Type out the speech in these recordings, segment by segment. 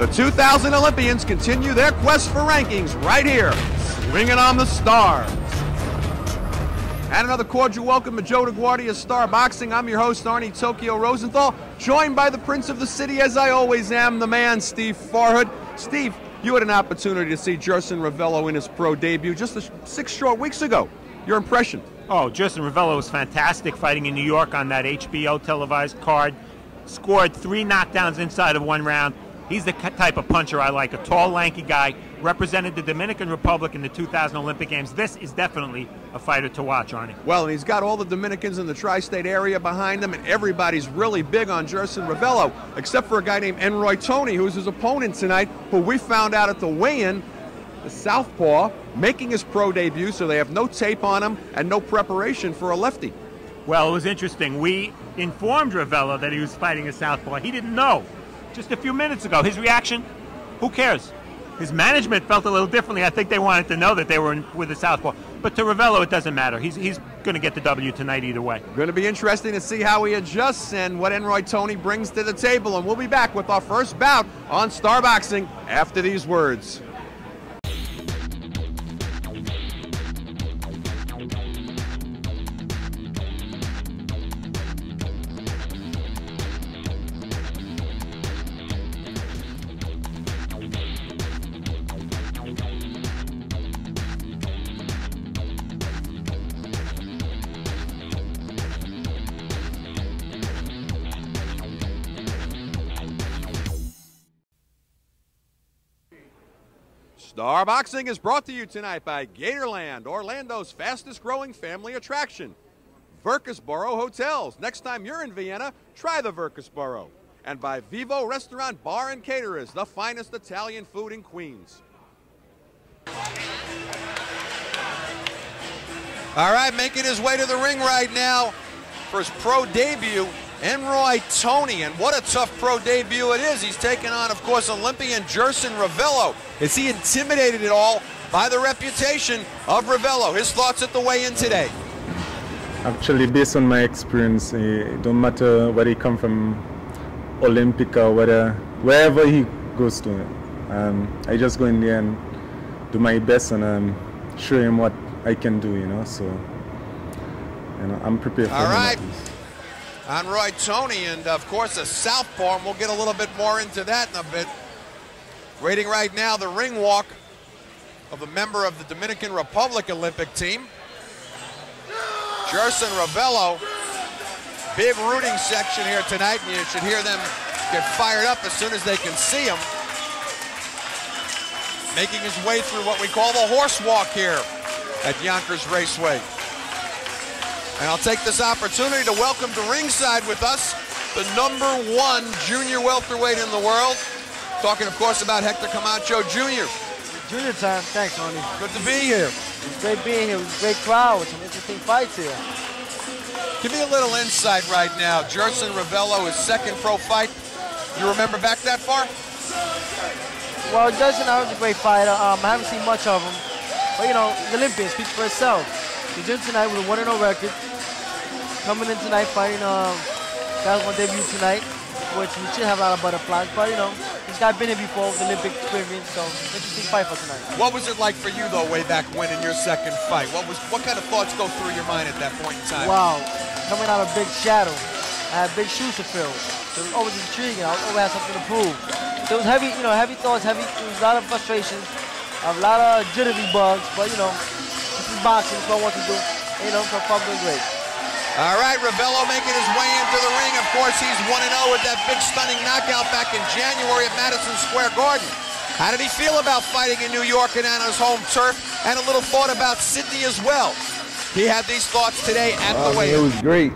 The 2000 Olympians continue their quest for rankings right here, swinging on the stars. And another cordial welcome to Joe DeGuardia's Star Boxing. I'm your host, Arnie Tokyo Rosenthal, joined by the Prince of the City, as I always am, the man, Steve Farhood. Steve, you had an opportunity to see Jerson Ravelo in his pro debut just 6 short weeks ago. Your impression? Oh, Jerson Ravelo was fantastic fighting in New York on that HBO televised card. Scored 3 knockdowns inside of 1 round. He's the type of puncher I like, a tall, lanky guy, represented the Dominican Republic in the 2000 Olympic Games. This is definitely a fighter to watch, Arnie. Well, and he's got all the Dominicans in the tri-state area behind him, and everybody's really big on Jerson Ravelo, except for a guy named Enroy Tony, who's his opponent tonight, who we found out at the weigh-in, the southpaw, making his pro debut, so they have no tape on him and no preparation for a lefty. Well, it was interesting. We informed Ravelo that he was fighting a southpaw. He didn't know. Just a few minutes ago. His reaction, who cares? His management felt a little differently. I think they wanted to know that they were with a southpaw. But to Ravelo, it doesn't matter. He's going to get the W tonight either way. Going to be interesting to see how he adjusts and what Enroy Tony brings to the table. And we'll be back with our first bout on Star Boxing after these words. Star Boxing is brought to you tonight by Gatorland, Orlando's fastest growing family attraction. Virkusboro Hotels. Next time you're in Vienna, try the Virkusboro. And by Vivo Restaurant Bar and Caterers, the finest Italian food in Queens. All right, making his way to the ring right now for his pro debut, Enroy Tony, and what a tough pro debut it is. He's taken on, of course, Olympian Jerson Ravelo. Is he intimidated at all by the reputation of Ravelo? His thoughts at the weigh-in today. Actually, based on my experience, it don't matter whether he come from Olympic or wherever he goes to. I just go in there and do my best and show him what I can do, you know. So, you know, I'm prepared for him. All right. Enroy Tony, and of course a southpaw, and we'll get a little bit more into that in a bit. Waiting right now the ring walk of a member of the Dominican Republic Olympic team, Jerson Ravelo. Big rooting section here tonight, and you should hear them get fired up as soon as they can see him. Making his way through what we call the horse walk here at Yonkers Raceway. And I'll take this opportunity to welcome to ringside with us the #1 junior welterweight in the world. Talking, of course, about Hector Camacho Jr. Junior time, thanks, Arnie. Good to be here. It's great being here. It was a great crowd with some interesting fights here. Give me a little insight right now. Jerson Ravelo, his second pro fight. You remember back that far? Well, Jerson was a great fighter. I haven't seen much of him. But, you know, the Olympian speaks for itself. He's in tonight with a 1-0 record. Coming in tonight fighting, that was my debut tonight, which we should have a lot of butterflies, but you know, this guy been here before with Olympic experience, so interesting fight for tonight. What was it like for you though, way back when in your second fight? What kind of thoughts go through your mind at that point in time? Wow, coming out of big shadow, I had big shoes to fill, so it was always intriguing. I always had something to prove. So it was heavy, you know, heavy thoughts, it was a lot of frustrations, a lot of jittery bugs, but you know, this is boxing, that's what I want to do. You know, so far doing great. All right, Ravelo making his way into the ring. Of course, he's 1-0 with that big stunning knockout back in January at Madison Square Garden. How did he feel about fighting in New York and on his home turf? And a little thought about Sydney as well. He had these thoughts today at the weigh-in. It was great.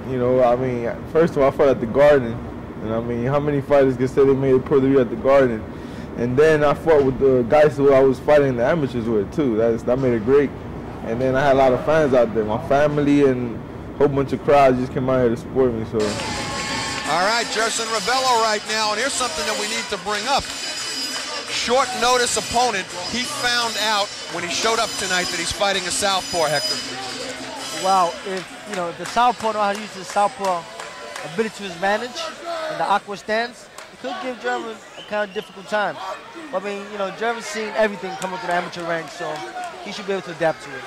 You know, I mean, first of all, I fought at the Garden. And I mean, how many fighters can say they made a pro debut at the Garden? And then I fought with the guys who I was fighting the amateurs with, too. That made it great. And then I had a lot of fans out there. My family and a whole bunch of crowds just came out here to support me. So. All right, Jerson Ravelo right now, and here's something that we need to bring up. Short notice opponent. He found out when he showed up tonight that he's fighting a southpaw, Hector. Wow, if the southpaw know how to use his southpaw ability to his advantage in the awkward stance, it could give Jerson a kind of difficult time. But, I mean, you know, Jerson's seen everything coming through the amateur ranks, so he should be able to adapt to it.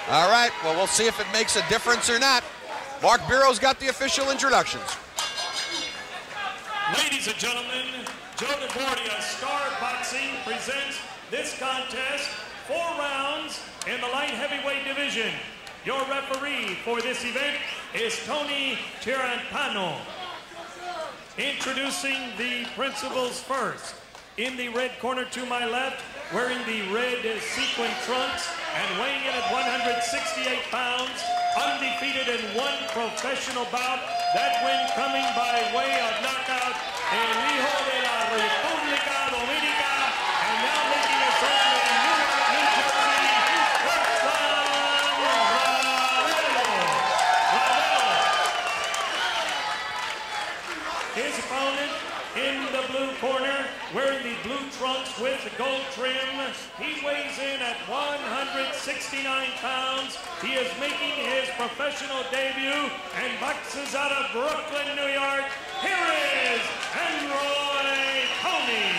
All right, well, we'll see if it makes a difference or not. Mark Bureau's got the official introductions. Ladies and gentlemen, Joe LaGuardia Star Boxing presents this contest, 4 rounds in the light heavyweight division. Your referee for this event is Tony Tirantano. Introducing the principals first. In the red corner to my left, wearing the red sequin trunks and weighing in at 168 pounds, undefeated in 1 professional bout. That win coming by way of knockout, El Hijo de la República Dominica, and now making his home in Newark, New Jersey, Ravelo. His opponent in the blue corner, wearing the blue trunks with the gold trim. He weighs in at 169 pounds. He is making his professional debut and boxes out of Brooklyn, New York. Here is Enroy Tony.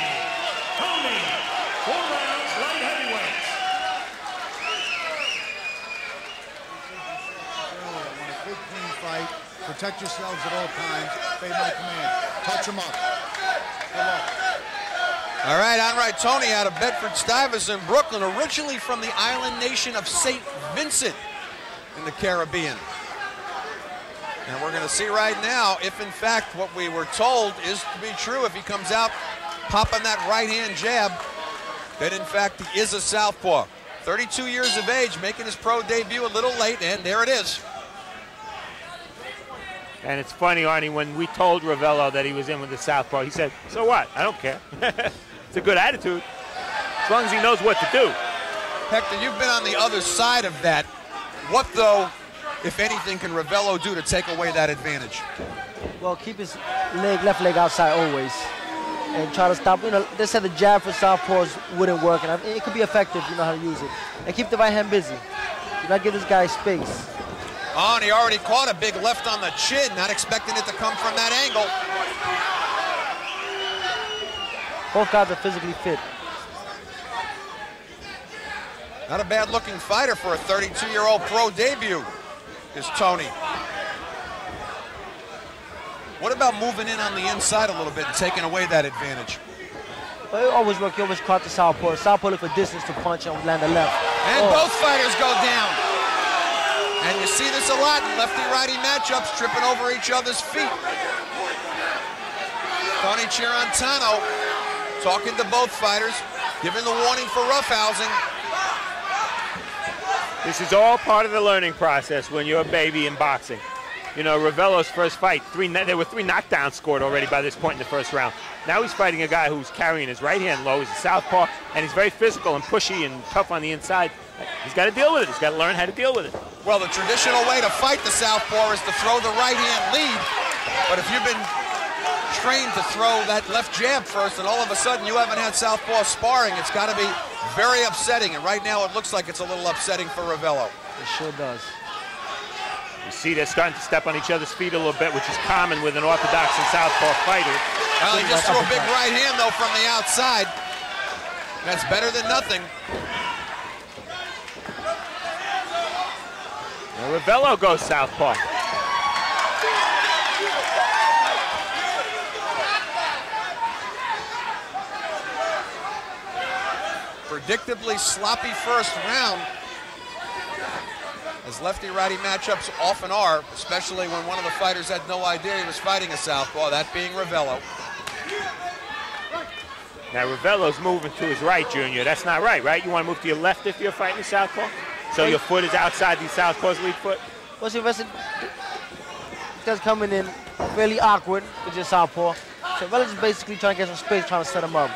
Tony, 4 rounds, light heavyweights. Want a big, clean fight. Protect yourselves at all times. Obey my command. Touch them up. Good luck. All right, Enroy Tony out of Bedford-Stuyvesant, Brooklyn, originally from the island nation of St. Vincent in the Caribbean. And we're going to see right now if, in fact, what we were told is to be true. If he comes out popping that right-hand jab, that, in fact, he is a southpaw. 32 years of age, making his pro debut a little late, and there it is. And it's funny, Arnie, when we told Ravelo that he was in with the southpaw, he said, so what? I don't care. It's a good attitude, as long as he knows what to do. Hector, you've been on the other side of that. What, though, if anything, can Ravelo do to take away that advantage? Well, keep his left leg outside always, and try to stop. You know, they said the jab for southpaws wouldn't work, and it could be effective if you know how to use it. And keep the right hand busy. Do not give this guy space. Oh, and he already caught a big left on the chin, not expecting it to come from that angle. Both guys are physically fit. Not a bad-looking fighter for a 32-year-old pro debut, is Tony. What about moving in on the inside a little bit and taking away that advantage? But it always works. You always caught the southpaw. Southpaw look for distance to punch and land the left. And both fighters go down. And you see this a lot in lefty-righty matchups, tripping over each other's feet. Tony Tirantano talking to both fighters, giving the warning for roughhousing. This is all part of the learning process when you're a baby in boxing. You know, Ravelo's first fight, there were 3 knockdowns scored already by this point in the first round. Now he's fighting a guy who's carrying his right hand low. He's a southpaw, and he's very physical and pushy and tough on the inside. He's got to deal with it. He's got to learn how to deal with it. Well, the traditional way to fight the southpaw is to throw the right hand lead. But if you've been trained to throw that left jab first and all of a sudden you haven't had southpaw sparring, it's got to be very upsetting. And right now it looks like it's a little upsetting for Ravelo. It sure does. You see they're starting to step on each other's feet a little bit, which is common with an orthodox and southpaw fighter. Well, he just threw a big right hand, though, from the outside. That's better than nothing. Now Ravelo goes southpaw. Predictably sloppy first round, as lefty-righty matchups often are, especially when one of the fighters had no idea he was fighting a southpaw, that being Ravelo. Now Ravelo's moving to his right, Junior. That's not right, right? You want to move to your left if you're fighting a southpaw? So your foot is outside the southpaw's lead foot? Well, see, this guy's coming in fairly awkward with your southpaw. So Ravelo's just basically trying to get some space, trying to set him up.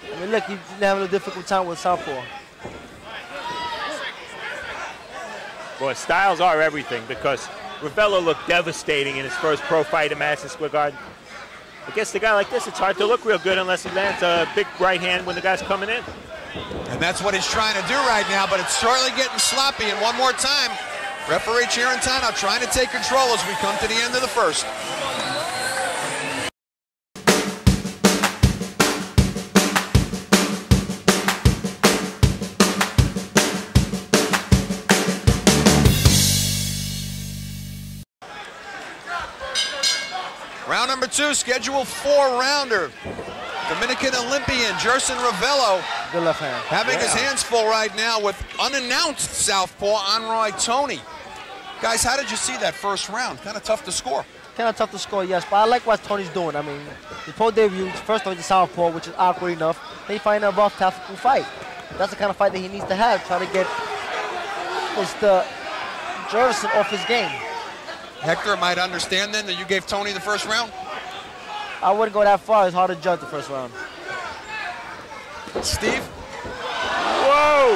I mean, look, he's having a difficult time with southpaw. Boy, styles are everything, because Ravelo looked devastating in his first pro fight at Madison Square Garden. Against a guy like this, it's hard to look real good unless he lands a big right hand when the guy's coming in. And that's what he's trying to do right now, but it's surely getting sloppy. And one more time, referee Tirantano trying to take control as we come to the end of the first. 2, schedule 4-rounder. Dominican Olympian Jerson Ravelo. Good left hand. Having his hands full right now with unannounced southpaw Enroy Tony. Guys, how did you see that first round? Kind of tough to score. Kind of tough to score, yes, but I like what Tony's doing. I mean, the pro debut, first off, the southpaw, which is awkward enough. Then you find a rough, tactical fight. That's the kind of fight that he needs to have, try to get Mr. Jerson off his game. Hector might understand then that you gave Tony the first round? I wouldn't go that far. It's hard to judge the first round. Steve? Whoa!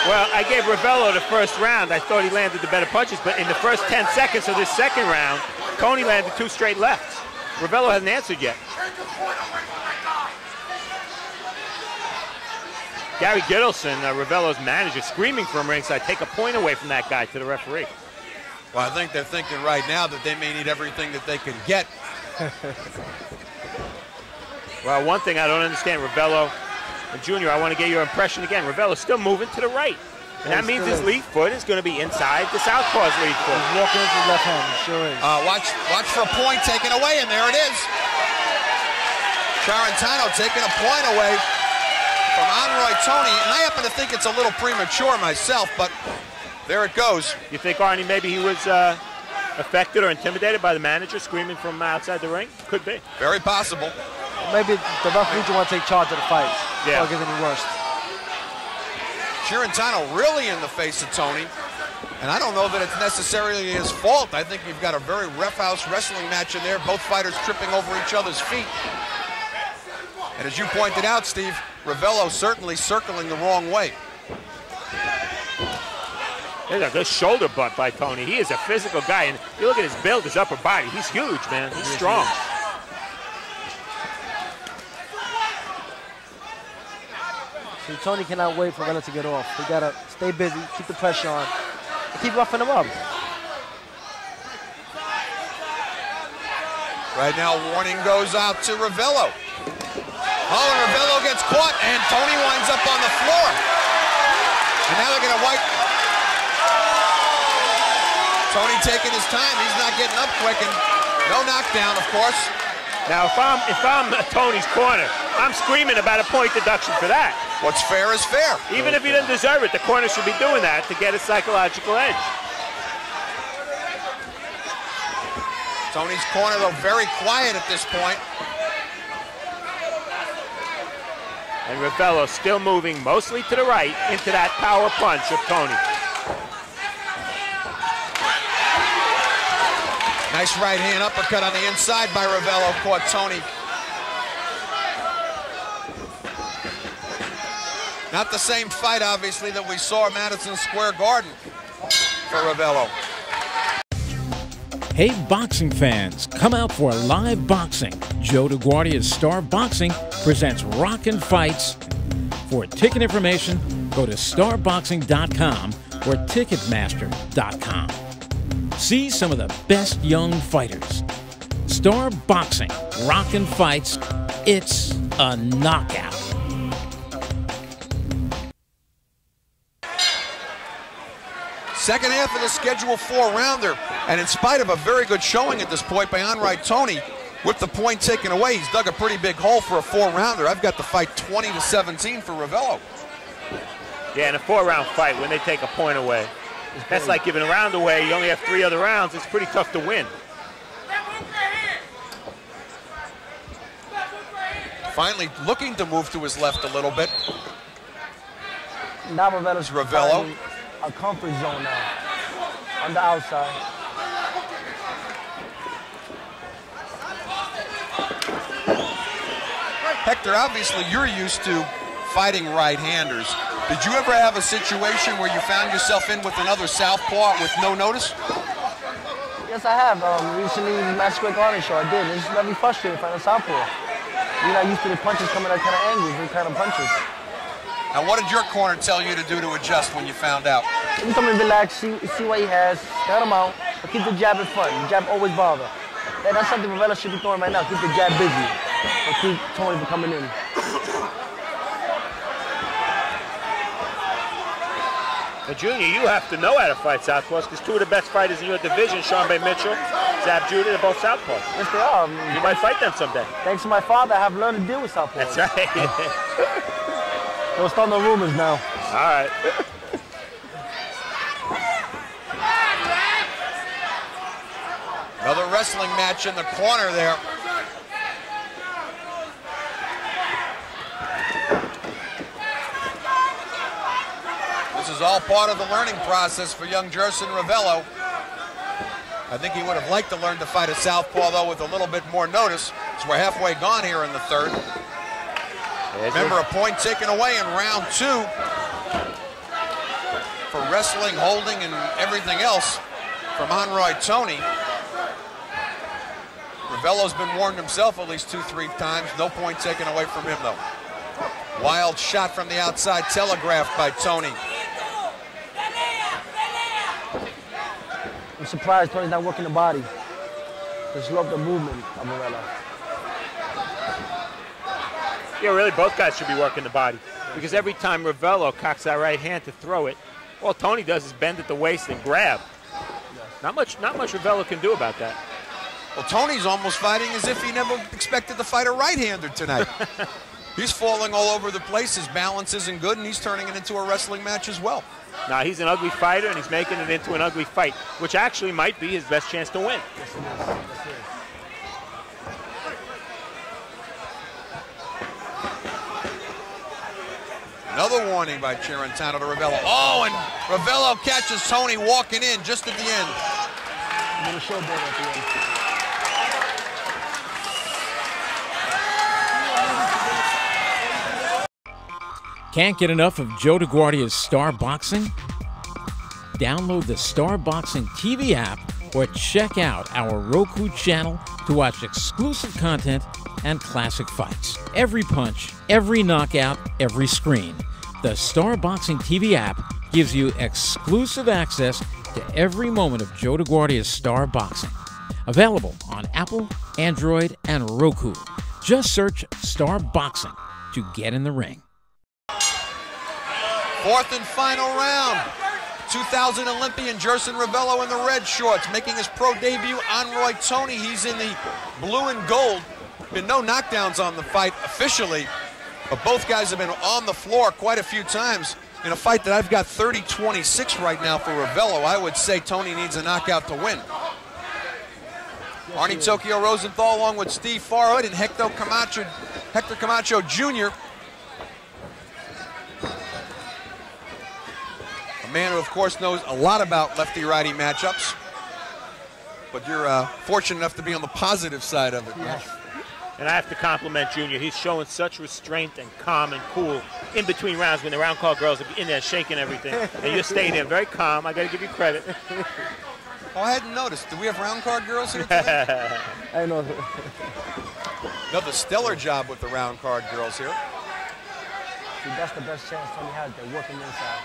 Well, I gave Ravelo the first round. I thought he landed the better punches, but in the first 10 seconds of this second round, Tony landed 2 straight lefts. Ravelo hasn't answered yet. Gary Gittleson, Ravelo's manager, screaming from ringside, take a point away from that guy to the referee. Well, I think they're thinking right now that they may need everything that they can get. Well, one thing I don't understand, Ravelo and Junior, I want to get your impression again. Ravelo's still moving to the right. And that means his lead foot is going to be inside the southpaw's lead foot. He's walking into his left hand, sure is. Watch for a point taken away, and there it is. Charantano taking a point away from Enroy Tony, and I happen to think it's a little premature myself, but there it goes. You think, Arnie, maybe he was affected or intimidated by the manager screaming from outside the ring? Could be. Very possible. Maybe the referee just want to take charge of the fight. Yeah. Before it gets any worse. Charantano really in the face of Tony, and I don't know that it's necessarily his fault. I think you've got a very ref house wrestling match in there, both fighters tripping over each other's feet. And as you pointed out, Steve, Ravelo certainly circling the wrong way. There's a good shoulder butt by Tony. He is a physical guy, and you look at his build, his upper body. He's huge, man. He's strong. See, Tony cannot wait for Ravelo to get off. He got to stay busy, keep the pressure on, and keep roughing him up. Right now, warning goes out to Ravelo. Oh, and Ravelo gets caught, and Tony winds up on the floor. And now they're going to wipe. Tony taking his time. He's not getting up quick, and no knockdown, of course. Now, if I'm Tony's corner, I'm screaming about a point deduction for that. What's fair is fair. Even if he doesn't deserve it, the corner should be doing that to get a psychological edge. Tony's corner, though, very quiet at this point. And Ravelo still moving mostly to the right into that power punch of Tony. Nice right hand uppercut on the inside by Ravelo, caught Tony. Not the same fight, obviously, that we saw at Madison Square Garden for Ravelo. Hey, boxing fans, come out for live boxing. Joe DeGuardia's Star Boxing presents Rockin' Fights. For ticket information, go to starboxing.com or ticketmaster.com. See some of the best young fighters. Star Boxing, Rockin' Fights, it's a knockout. Second half of the schedule 4-rounder, and in spite of a very good showing at this point by Enroy Tony, with the point taken away, he's dug a pretty big hole for a 4-rounder. I've got the fight 20-17 for Ravelo. Yeah, in a 4-round fight, when they take a point away, that's like giving a round away. You only have 3 other rounds. It's pretty tough to win. Finally looking to move to his left a little bit. Now Ravelo's Ravelo. A comfort zone now on the outside. Hector, obviously you're used to fighting right-handers. Did you ever have a situation where you found yourself in with another southpaw with no notice? Yes, I have. Recently, in the Madison Square Garden show, I did. It's very frustrating finding a southpaw. You're not used to the punches coming at kind of angles, these kind of punches. Now, what did your corner tell you to do to adjust when you found out? You come and relax, see what he has, cut him out, but keep the jab in front. The jab always bother. That's something Ravelo should be throwing right now. Keep the jab busy, and keep Tony from coming in. Now, Junior, you have to know how to fight southpaws because 2 of the best fighters in your division, Sean Bay Mitchell Zab Judah, they're both southpaws. Yes, they are. You might fight them someday. Thanks to my father, I have learned to deal with southpaws. That's right. Don't start no rumors now. All right. Another wrestling match in the corner there. This is all part of the learning process for young Jerson Ravelo. I think he would have liked to learn to fight a southpaw, though, with a little bit more notice. So we're halfway gone here in the third. Remember, a point taken away in round 2 for wrestling, holding, and everything else from Enroy Tony. Ravelo's been warned himself at least 2-3 times. No point taken away from him, though. Wild shot from the outside, telegraphed by Tony. I'm surprised Tony's not working the body. Just love the movement of Ravelo. Yeah, really, both guys should be working the body. Because every time Ravelo cocks that right hand to throw it, all Tony does is bend at the waist and grab. Not much Ravelo can do about that. Well, Tony's almost fighting as if he never expected to fight a right-hander tonight. He's falling all over the place. His balance isn't good, and he's turning it into a wrestling match as well. Now, he's an ugly fighter, and he's making it into an ugly fight, which actually might be his best chance to win. Yes, it is. Yes, it is. Another warning by Chirantano to Ravelo. Oh, and Ravelo catches Tony walking in just at the end. A little showboat at the end. Can't get enough of Joe DeGuardia's Star Boxing? Download the Star Boxing TV app or check out our Roku channel to watch exclusive content and classic fights. Every punch, every knockout, every screen. The Star Boxing TV app gives you exclusive access to every moment of Joe DeGuardia's Star Boxing. Available on Apple, Android, and Roku. Just search Star Boxing to get in the ring. Fourth and final round. 2000 Olympian Jerson Ravelo in the red shorts, making his pro debut. Enroy Tony, he's in the blue and gold. Been no knockdowns on the fight officially, but both guys have been on the floor quite a few times. In a fight that I've got 30-26 right now for Ravelo, I would say Tony needs a knockout to win. Arnie Tokyo Rosenthal along with Steve Farhood and Hector Camacho Jr. A man who, of course, knows a lot about lefty-righty matchups. But you're fortunate enough to be on the positive side of it. Yes. And I have to compliment Junior. He's showing such restraint and calm and cool in between rounds when the round call girls are in there shaking everything. And you're staying there very calm. I got to give you credit. Oh, I hadn't noticed. Do we have round card girls here today? I know. Another stellar job with the round card girls here. See, that's the best chance Tony has. They're working inside.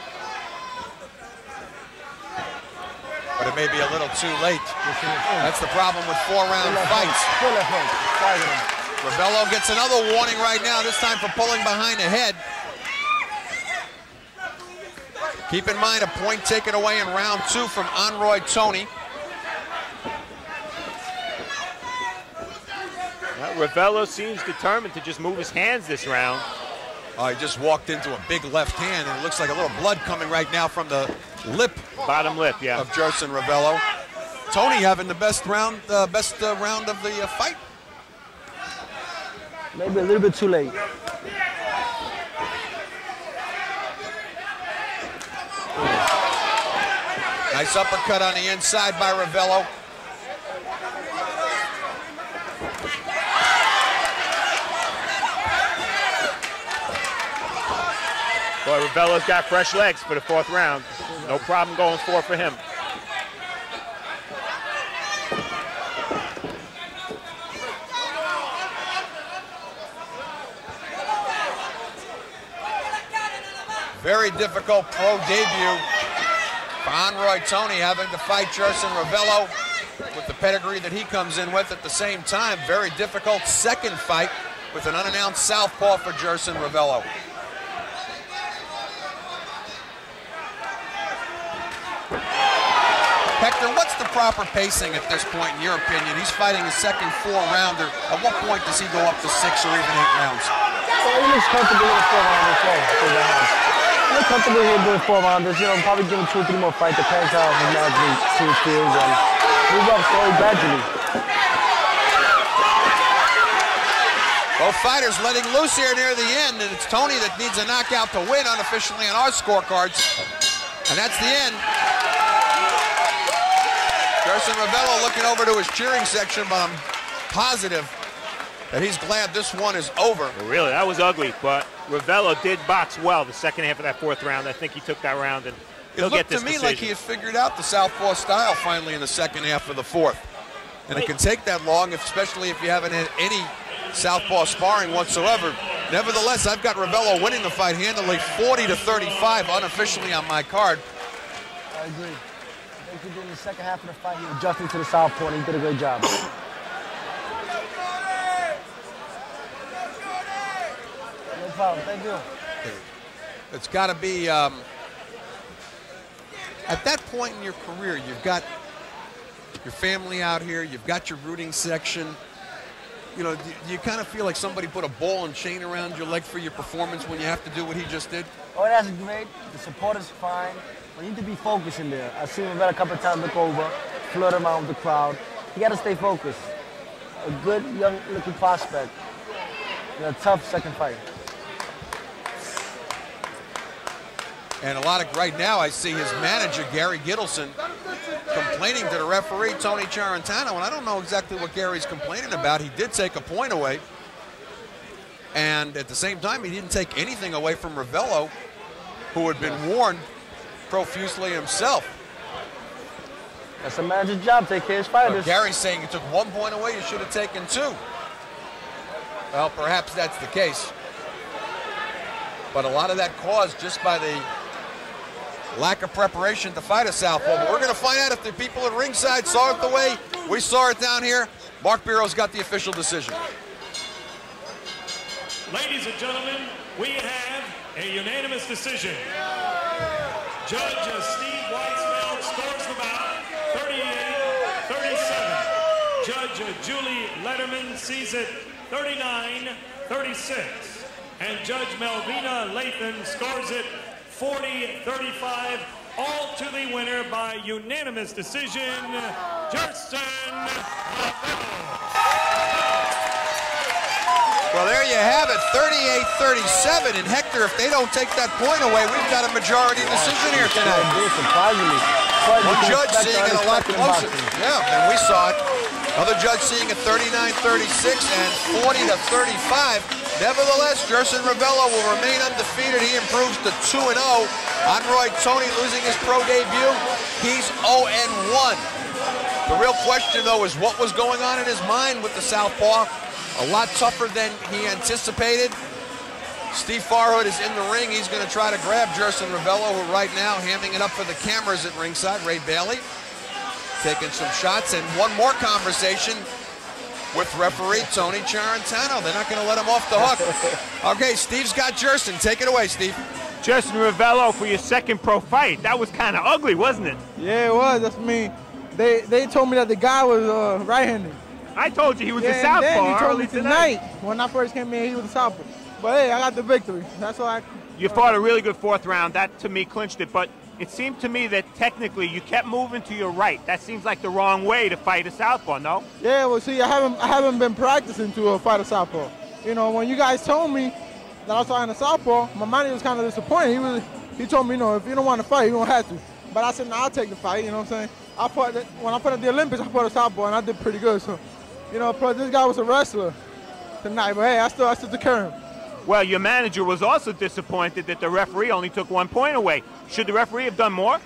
But it may be a little too late. That's the problem with 4-round fights. Ravelo gets another warning right now, this time for pulling behind the head. Keep in mind, a point taken away in round 2 from Enroy Tony. Ravelo seems determined to just move his hands this round. Oh, he just walked into a big left hand, and it looks like a little blood coming right now from the lip. Bottom lip, yeah. Of Jerson Ravelo. Tony having the best round of the fight. Maybe a little bit too late. Nice uppercut on the inside by Ravelo. Boy, Ravelo's got fresh legs for the 4th round. No problem going 4 for him. Very difficult pro debut for Enroy Tony, having to fight Jerson Ravelo with the pedigree that he comes in with at the same time. Very difficult second fight with an unannounced southpaw for Jerson Ravelo. Hector Victor, what's the proper pacing at this point, in your opinion? He's fighting his second 4-rounder. At what point does he go up to 6 or even 8 rounds? Well, he looks comfortable in the 4-rounders. He looks comfortable here doing 4-rounders. You know, probably give him 2 or 3 more fights. Depends how his management team feels, and move up slowly, gradually. Both fighters letting loose here near the end, and it's Tony that needs a knockout to win unofficially on our scorecards. And that's the end. Jerson Ravelo looking over to his cheering section, but I'm positive that he's glad this one is over. Well, really, that was ugly, but Ravelo did box well the second half of that 4th round. I think he took that round, and he'll get this decision. It looked to me like he had figured out the southpaw style finally in the second half of the 4th. And it can take that long, especially if you haven't had any southpaw sparring whatsoever. Nevertheless, I've got Ravelo winning the fight handily, 40-35 unofficially on my card. I agree. I think he did in the second half of the fight, he adjusted to the southpaw, and he did a great job. No problem, thank you. It's got to be, at that point in your career, you've got your family out here, you've got your rooting section. You know, do you kind of feel like somebody put a ball and chain around your leg for your performance when you have to do what he just did? Oh, that's great. The support is fine. But you need to be focused in there. I've seen him a couple of times look over, flirt around with the crowd. You got to stay focused. A good, young-looking prospect in a tough second fight. And a lot of, right now, I see his manager, Gary Gittleson, complaining to the referee, Tony Charantano, and I don't know exactly what Gary's complaining about. He did take a point away, and at the same time, he didn't take anything away from Ravelo, who had been warned profusely himself. That's the manager's job, take care of his fighters. Gary's saying you took 1 point away, you should have taken 2. Well, perhaps that's the case. But a lot of that caused just by the lack of preparation to fight a southpaw. But we're going to find out if the people at ringside saw it the way we saw it down here. Mark Biro's got the official decision. Ladies and gentlemen, we have a unanimous decision. Judge Steve Weisfeld scores the bout 38-37. Judge Julie Letterman sees it 39-36. And Judge Melvina Lathan scores it 40-35, all to the winner by unanimous decision, Jerson Ravelo. Well, there you have it, 38-37. And Hector, if they don't take that point away, we've got a majority decision here tonight. Surprisingly. One judge seeing it a lot closer. Yeah, and we saw it. Another judge seeing it 39-36 and 40-35. Nevertheless, Jerson Ravelo will remain undefeated. He improves to 2-0. Enroy Tony losing his pro debut. He's 0-1. The real question, though, is what was going on in his mind with the southpaw. A lot tougher than he anticipated. Steve Farhood is in the ring. He's going to try to grab Jerson Ravelo, who right now hamming it up for the cameras at ringside. Ray Bailey taking some shots, and one more conversation with referee Tony Charantano. They're not going to let him off the hook. Okay, Steve's got Jerson. Take it away, Steve. Jerson Ravelo for your second pro fight. That was kind of ugly, wasn't it? Yeah, it was. That's me. They told me that the guy was right-handed. I told you he was a and southpaw then he told early me tonight when I first came in, he was a southpaw. But hey, I got the victory. That's why You fought a really good 4th round. That, to me, clinched it. But it seemed to me that technically you kept moving to your right. That seems like the wrong way to fight a southpaw, no? Yeah, well, see, I haven't been practicing to fight a southpaw. You know, when you guys told me that I was fighting a southpaw, my manager was kind of disappointed. He told me, you know, if you don't want to fight, you don't have to. But I said, no, I'll take the fight. You know what I'm saying? When I fought at the Olympics, I fought a southpaw, and I did pretty good. So, you know, this guy was a wrestler tonight. But hey, I still took care of him. Well, your manager was also disappointed that the referee only took 1 point away. Should the referee have done more?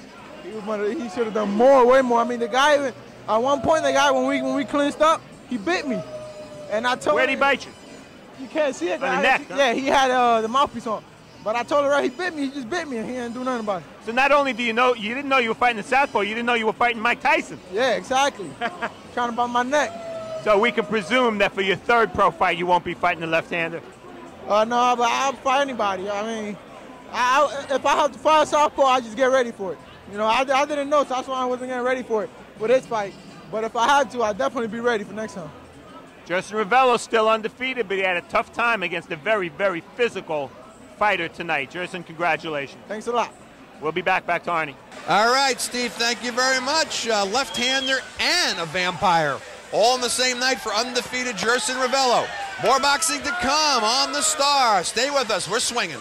He should have done more, way more. I mean, the guy, at one point, the guy, when we clinched up, he bit me. And I told him. Where'd he bite you? You can't see it. On the neck, huh? Yeah, he had the mouthpiece on. But I told him, he bit me. He just bit me, and he didn't do nothing about it. So not only do you didn't know you were fighting the southpaw, you didn't know you were fighting Mike Tyson. Yeah, exactly. Trying to bite my neck. So we can presume that for your 3rd pro fight, you won't be fighting the left-hander. No, but I'll fight anybody. I mean, if I have to fight a southpaw, I just get ready for it. You know, I didn't know, so that's why I wasn't getting ready for it. for this fight. But if I had to, I'd definitely be ready for next time. Jerson Ravelo still undefeated, but he had a tough time against a very, very physical fighter tonight. Jerson, congratulations. Thanks a lot. We'll be back to Arnie. All right, Steve, thank you very much. Left-hander and a vampire, all in the same night for undefeated Jerson Ravelo. More boxing to come on the Star. Stay with us. We're swinging.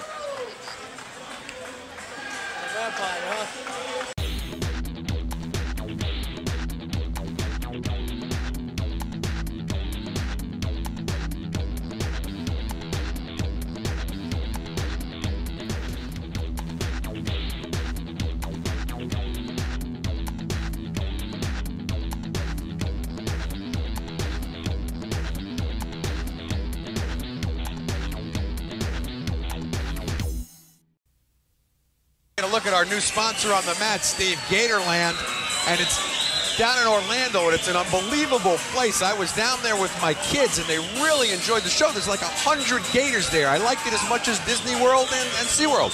Vampire, huh? A look at our new sponsor on the mat, Steve, Gatorland, and it's down in Orlando, and it's an unbelievable place. I was down there with my kids, and they really enjoyed the show. There's like 100 gators there. I liked it as much as Disney World and SeaWorld.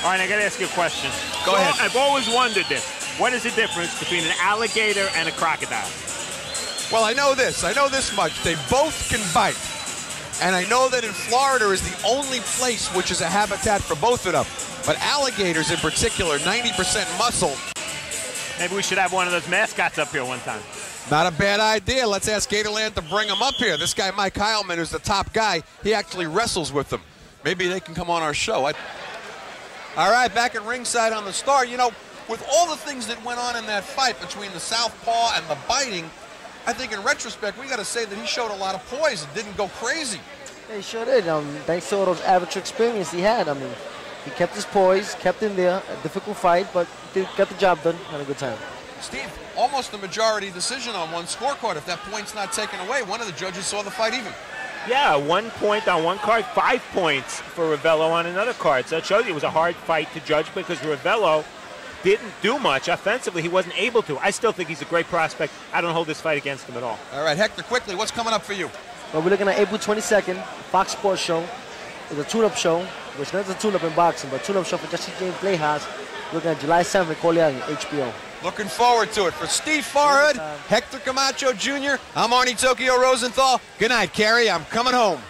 All right, I got to ask you a question. Go ahead. I've always wondered this. What is the difference between an alligator and a crocodile? Well, I know this much. They both can bite. And I know that in Florida is the only place which is a habitat for both of them. But alligators in particular, 90% muscle. Maybe we should have one of those mascots up here one time. Not a bad idea. Let's ask Gatorland to bring him up here. This guy, Mike Heilman, who's the top guy, he actually wrestles with them. Maybe they can come on our show. All right, back at ringside on the Star. You know, with all the things that went on in that fight between the southpaw and the biting, I think in retrospect, we got to say that he showed a lot of poise and didn't go crazy. Yeah, he sure did. Thanks to all those amateur experience he had. I mean, he kept his poise, kept in there. A difficult fight, but got the job done. Had a good time. Steve, almost a majority decision on one scorecard. If that point's not taken away, one of the judges saw the fight even. Yeah, 1 point on one card, 5 points for Ravelo on another card. So it shows you it was a hard fight to judge because Ravelo didn't do much offensively. He wasn't able to. I still think he's a great prospect. I don't hold this fight against him at all. All right, Hector, quickly, what's coming up for you? Well, we're looking at April 22nd, Fox Sports Show. It's a tune-up show, which is a tune-up in boxing, but tune-up show for Jesse James Playhouse. Looking at July 7th, Corleone, HBO. Looking forward to it. For Steve Farhood, Hector Camacho Jr., I'm Arnie Tokyo Rosenthal. Good night, Carrie. I'm coming home.